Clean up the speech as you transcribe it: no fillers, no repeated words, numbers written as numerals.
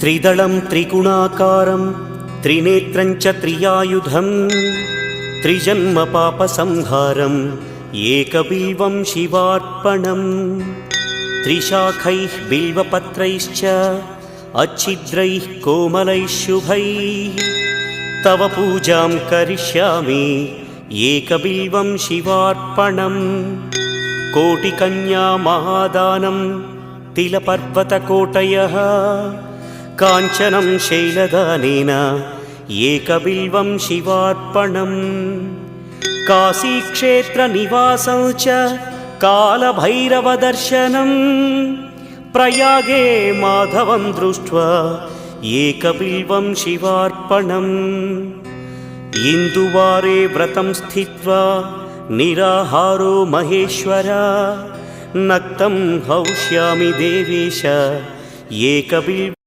त्रिदलं त्रिगुणाकारं त्रिनेत्रं च त्रियायुधं त्रिजन्म पापसंहारम् एकबिल्वं शिवार्पणम् त्रिशाखैः बिल्वपत्रैश्च अच्छिद्रैः कोमलैः शुभैः तव पूजां करिष्यामि एकबिल्वं शिवार्पणम् कोटिकन्या महादानं तिलपर्वतकोटयः काञ्चनं शैलदानेन एकबिल्वं शिवार्पणम् काशीक्षेत्रनिवासं च कालभैरवदर्शनं प्रयागे माधवं दृष्ट्वा एकबिल्वं शिवार्पणम् इन्दुवारे व्रतं स्थित्वा निराहारो महेश्वर नक्तं हौष्यामि देवेश एकबिल्वम्